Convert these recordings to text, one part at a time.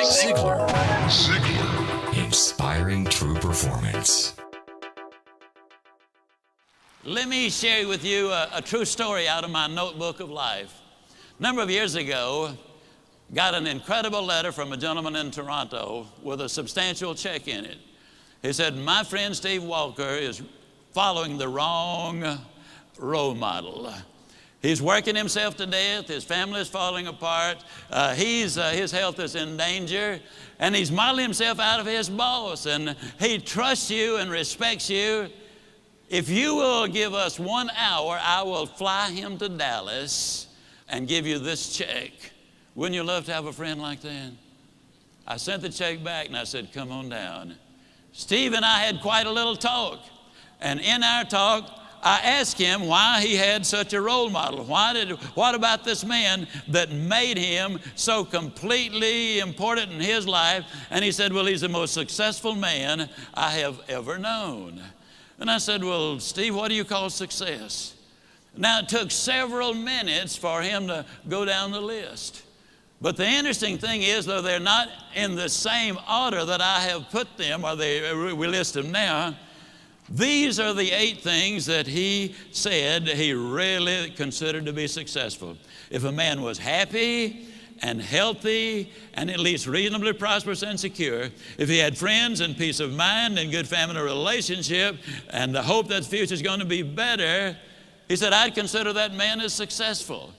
Ziglar. Inspiring true performance. Let me share with you a true story out of my notebook of life. A number of years ago, got an incredible letter from a gentleman in Toronto with a substantial check in it. He said, my friend Steve Walker is following the wrong role model. He's working himself to death. His family is falling apart. His health is in danger. And he's modeling himself out of his boss. And he trusts you and respects you. If you will give us 1 hour, I will fly him to Dallas and give you this check. Wouldn't you love to have a friend like that? I sent the check back and I said, come on down. Steve and I had quite a little talk. And in our talk, I asked him why he had such a role model. What about this man that made him so completely important in his life? And he said, well, he's the most successful man I have ever known. And I said, well, Steve, what do you call success? Now, it took several minutes for him to go down the list. But the interesting thing is, though they're not in the same order that I have put them, or we list them now, these are the 8 things that he said he really considered to be successful. If a man was happy and healthy and at least reasonably prosperous and secure, if he had friends and peace of mind and good family relationship and the hope that the future is going to be better, he said, I'd consider that man as successful.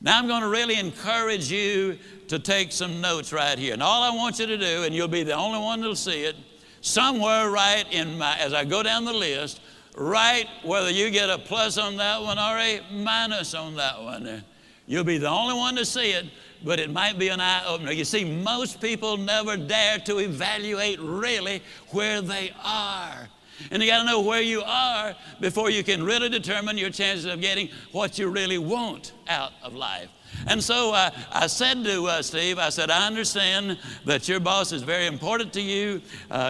Now I'm going to really encourage you to take some notes right here. And all I want you to do, and you'll be the only one that'll see it, somewhere right as I go down the list, write whether you get a plus on that one or a minus on that one. You'll be the only one to see it, but it might be an eye-opener. You see, most people never dare to evaluate really where they are. And you got to know where you are before you can really determine your chances of getting what you really want out of life. And so I said to Steve, I said, I understand that your boss is very important to you.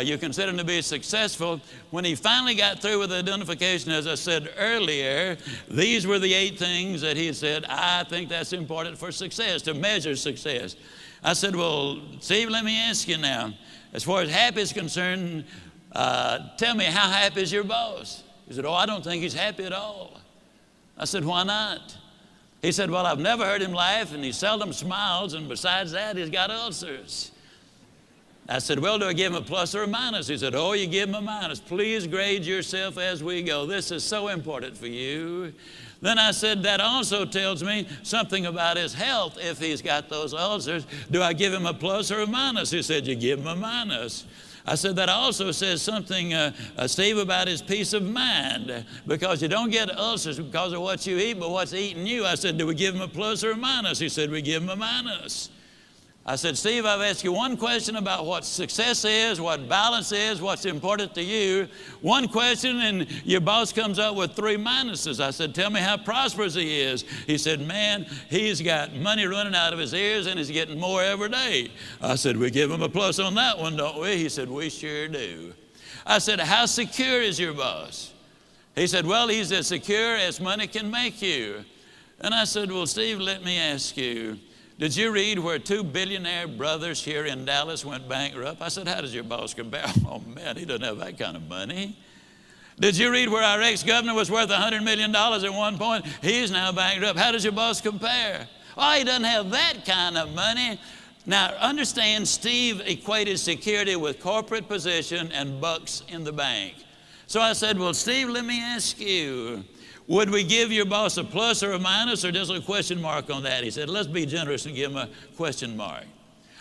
You consider him to be successful. When he finally got through with the identification, as I said earlier, these were the 8 things that he said, I think that's important for success, to measure success. I said, well, Steve, let me ask you now, as far as happy is concerned, tell me, how happy is your boss? He said, oh, I don't think he's happy at all. I said, why not? He said, well, I've never heard him laugh, and he seldom smiles, and besides that, he's got ulcers. I said, well, do I give him a plus or a minus? He said, oh, you give him a minus. Please grade yourself as we go. This is so important for you. Then I said, that also tells me something about his health if he's got those ulcers. Do I give him a plus or a minus? He said, you give him a minus. I said, that also says something, Steve, about his peace of mind, because you don't get ulcers because of what you eat, but what's eating you. I said, do we give him a plus or a minus? He said, we give him a minus. I said, Steve, I've asked you one question about what success is, what balance is, what's important to you. One question, and your boss comes up with 3 minuses. I said, tell me how prosperous he is. He said, man, he's got money running out of his ears, and he's getting more every day. I said, we give him a plus on that one, don't we? He said, we sure do. I said, how secure is your boss? He said, well, he's as secure as money can make you. And I said, well, Steve, let me ask you, did you read where 2 billionaire brothers here in Dallas went bankrupt? I said, how does your boss compare? Oh, man, he doesn't have that kind of money. Did you read where our ex-governor was worth $100 million at one point? He's now bankrupt. How does your boss compare? Oh, he doesn't have that kind of money. Now, understand, Steve equated security with corporate position and bucks in the bank. So I said, well, Steve, let me ask you, would we give your boss a plus or a minus or just a question mark on that? He said, let's be generous and give him a question mark.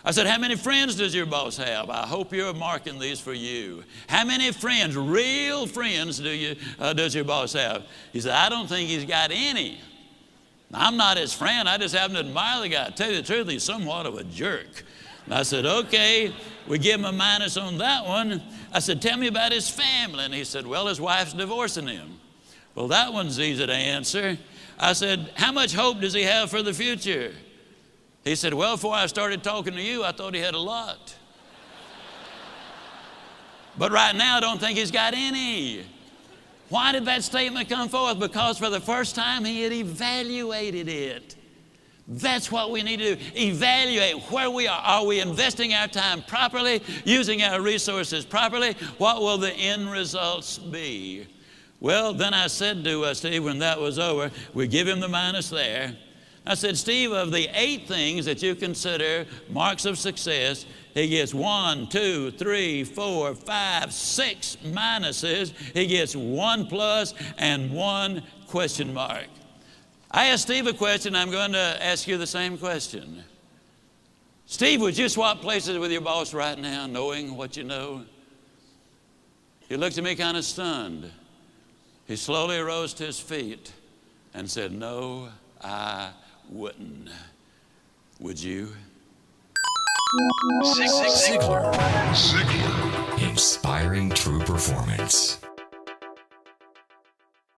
I said, how many friends does your boss have? I hope you're marking these for you. How many friends, real friends, does your boss have? He said, I don't think he's got any. I'm not his friend. I just happen to admire the guy. To tell you the truth, he's somewhat of a jerk. And I said, okay, we give him a minus on that one. I said, tell me about his family. And he said, well, his wife's divorcing him. Well, that one's easy to answer. I said, how much hope does he have for the future? He said, well, before I started talking to you, I thought he had a lot. But right now, I don't think he's got any. Why did that statement come forth? Because for the first time, he had evaluated it. That's what we need to do. Evaluate where we are. Are we investing our time properly, using our resources properly? What will the end results be? Well, then I said to Steve when that was over, we give him the minus there. I said, Steve, of the 8 things that you consider marks of success, he gets 1, 2, 3, 4, 5, 6 minuses. He gets 1 plus and 1 question mark. I asked Steve a question. I'm going to ask you the same question. Steve, would you swap places with your boss right now, knowing what you know? He looked at me kind of stunned. He slowly rose to his feet and said, no, I wouldn't. Would you? Ziglar. Inspiring true performance.